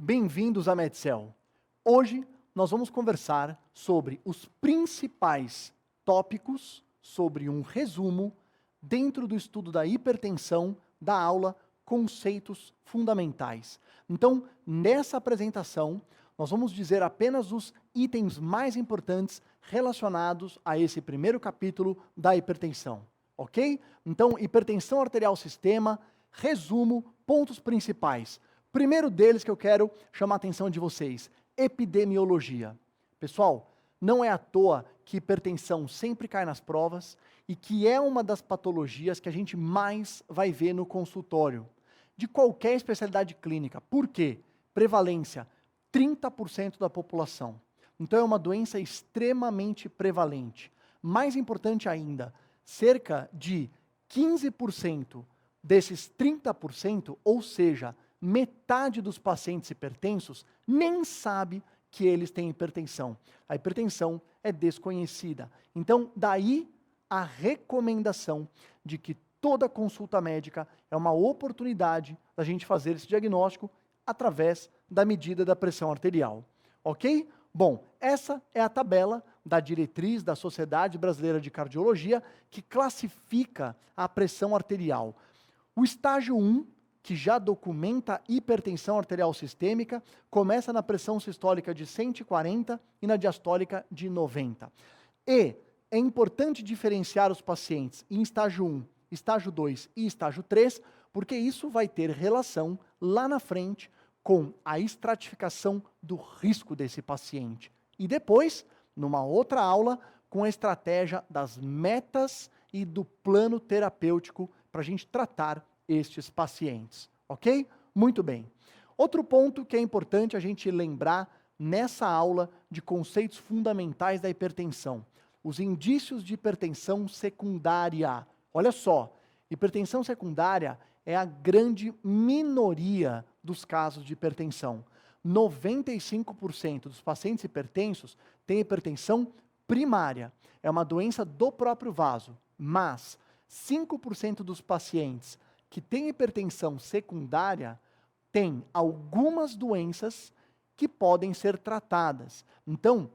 Bem-vindos à Medcel. Hoje nós vamos conversar sobre os principais tópicos, sobre um resumo dentro do estudo da hipertensão da aula Conceitos Fundamentais. Então, nessa apresentação, nós vamos dizer apenas os itens mais importantes relacionados a esse primeiro capítulo da hipertensão, ok? Então, hipertensão arterial sistema, resumo, pontos principais. Primeiro deles que eu quero chamar a atenção de vocês, epidemiologia. Pessoal, não é à toa que hipertensão sempre cai nas provas e que é uma das patologias que a gente mais vai ver no consultório, de qualquer especialidade clínica. Por quê? Prevalência, 30% da população. Então é uma doença extremamente prevalente. Mais importante ainda, cerca de 15% desses 30%, ou seja, metade dos pacientes hipertensos nem sabe que eles têm hipertensão. A hipertensão é desconhecida. Então, daí a recomendação de que toda consulta médica é uma oportunidade da gente fazer esse diagnóstico através da medida da pressão arterial. Ok? Bom, essa é a tabela da diretriz da Sociedade Brasileira de Cardiologia que classifica a pressão arterial. O estágio 1, que já documenta hipertensão arterial sistêmica, começa na pressão sistólica de 140 e na diastólica de 90. E é importante diferenciar os pacientes em estágio 1, estágio 2 e estágio 3, porque isso vai ter relação lá na frente com a estratificação do risco desse paciente. E depois, numa outra aula, com a estratégia das metas e do plano terapêutico para a gente tratar estes pacientes, ok? Muito bem. Outro ponto que é importante a gente lembrar nessa aula de conceitos fundamentais da hipertensão, os indícios de hipertensão secundária. Olha só, hipertensão secundária é a grande minoria dos casos de hipertensão. 95% dos pacientes hipertensos têm hipertensão primária, é uma doença do próprio vaso, mas 5% dos pacientes que têm hipertensão secundária têm algumas doenças que podem ser tratadas. Então,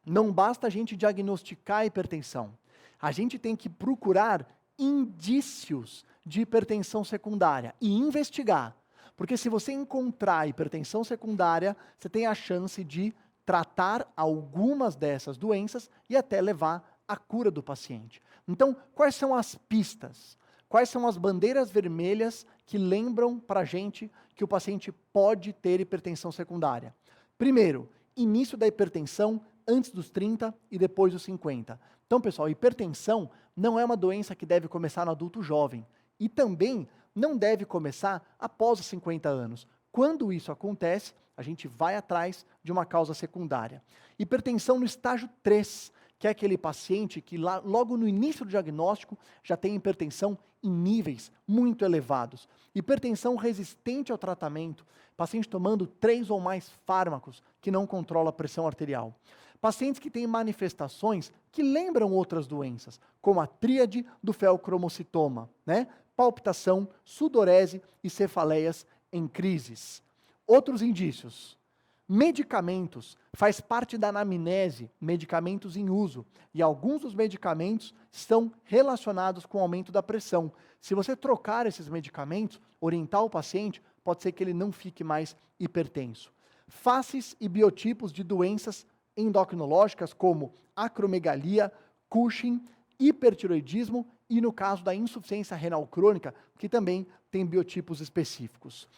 não basta a gente diagnosticar a hipertensão. A gente tem que procurar indícios de hipertensão secundária e investigar. Porque se você encontrar hipertensão secundária, você tem a chance de tratar algumas dessas doenças e até levar à cura do paciente. Então, quais são as pistas? Quais são as bandeiras vermelhas que lembram para a gente que o paciente pode ter hipertensão secundária? Primeiro, início da hipertensão antes dos 30 e depois dos 50. Então, pessoal, hipertensão não é uma doença que deve começar no adulto jovem e também não deve começar após os 50 anos. Quando isso acontece, a gente vai atrás de uma causa secundária. Hipertensão no estágio 3, que é aquele paciente que logo no início do diagnóstico já tem hipertensão em níveis muito elevados. Hipertensão resistente ao tratamento, paciente tomando 3 ou mais fármacos que não controla a pressão arterial. Pacientes que têm manifestações que lembram outras doenças, como a tríade do feocromocitoma, né? Palpitação, sudorese e cefaleias em crises. Outros indícios. Medicamentos, faz parte da anamnese, medicamentos em uso, e alguns dos medicamentos estão relacionados com o aumento da pressão. Se você trocar esses medicamentos, orientar o paciente, pode ser que ele não fique mais hipertenso. Faces e biotipos de doenças endocrinológicas como acromegalia, Cushing, hipertiroidismo e no caso da insuficiência renal crônica, que também tem biotipos específicos.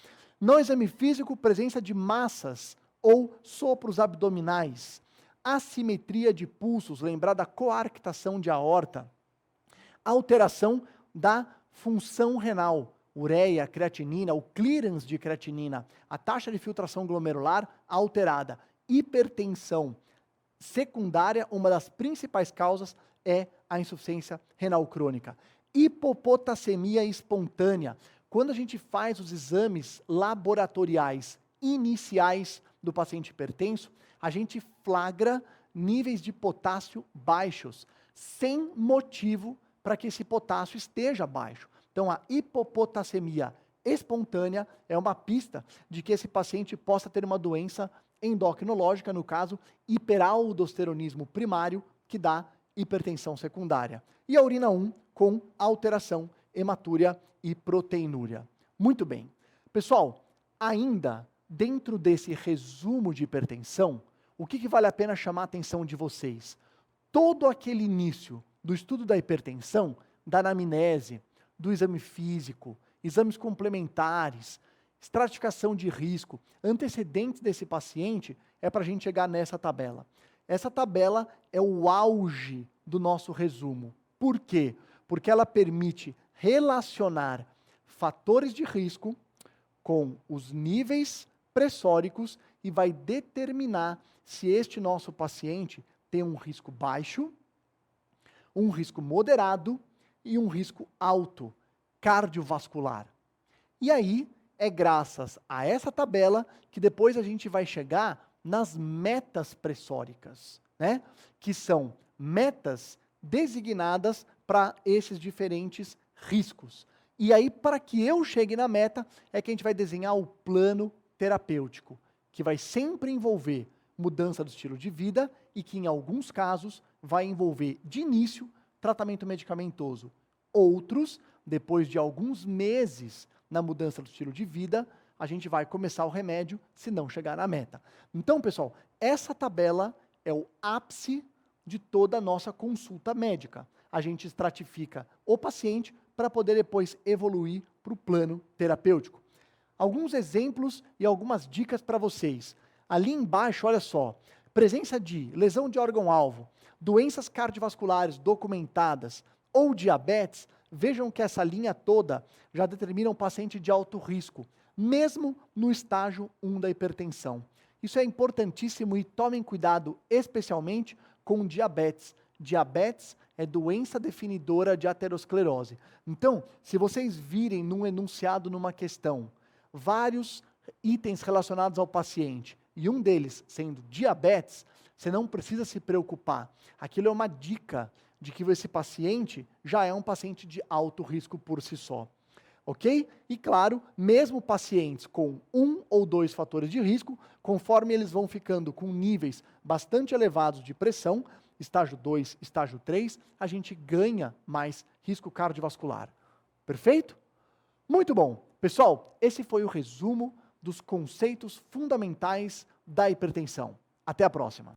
No exame físico, presença de massas ou sopros abdominais, assimetria de pulsos, lembrar da coarctação de aorta, alteração da função renal, ureia, creatinina, o clearance de creatinina, a taxa de filtração glomerular alterada, hipertensão secundária, uma das principais causas é a insuficiência renal crônica. Hipopotassemia espontânea, quando a gente faz os exames laboratoriais iniciais do paciente hipertenso, a gente flagra níveis de potássio baixos, sem motivo para que esse potássio esteja baixo. Então, a hipopotassemia espontânea é uma pista de que esse paciente possa ter uma doença endocrinológica, no caso, hiperaldosteronismo primário, que dá hipertensão secundária. E a urina 1 com alteração hematúria e proteinúria. Muito bem. Pessoal, ainda dentro desse resumo de hipertensão, o que vale a pena chamar a atenção de vocês? Todo aquele início do estudo da hipertensão, da anamnese, do exame físico, exames complementares, estratificação de risco, antecedentes desse paciente, é para a gente chegar nessa tabela. Essa tabela é o auge do nosso resumo. Por quê? Porque ela permite relacionar fatores de risco com os níveis pressóricos e vai determinar se este nosso paciente tem um risco baixo, um risco moderado e um risco alto cardiovascular. E aí é graças a essa tabela que depois a gente vai chegar nas metas pressóricas, né? Que são metas designadas para esses diferentes riscos. E aí, para que eu chegue na meta, é que a gente vai desenhar o plano terapêutico, que vai sempre envolver mudança do estilo de vida e que, em alguns casos, vai envolver, de início, tratamento medicamentoso. Outros, depois de alguns meses na mudança do estilo de vida, a gente vai começar o remédio se não chegar na meta. Então, pessoal, essa tabela é o ápice de toda a nossa consulta médica. A gente estratifica o paciente para poder depois evoluir para o plano terapêutico. Alguns exemplos e algumas dicas para vocês. Ali embaixo, olha só, presença de lesão de órgão-alvo, doenças cardiovasculares documentadas ou diabetes, vejam que essa linha toda já determina um paciente de alto risco, mesmo no estágio 1 da hipertensão. Isso é importantíssimo e tomem cuidado especialmente com diabetes. Diabetes é doença definidora de aterosclerose. Então, se vocês virem num enunciado, numa questão, vários itens relacionados ao paciente, e um deles sendo diabetes, você não precisa se preocupar. Aquilo é uma dica de que esse paciente já é um paciente de alto risco por si só. Ok? E claro, mesmo pacientes com 1 ou 2 fatores de risco, conforme eles vão ficando com níveis bastante elevados de pressão, estágio 2, estágio 3, a gente ganha mais risco cardiovascular. Perfeito? Muito bom. Pessoal, esse foi o resumo dos conceitos fundamentais da hipertensão. Até a próxima.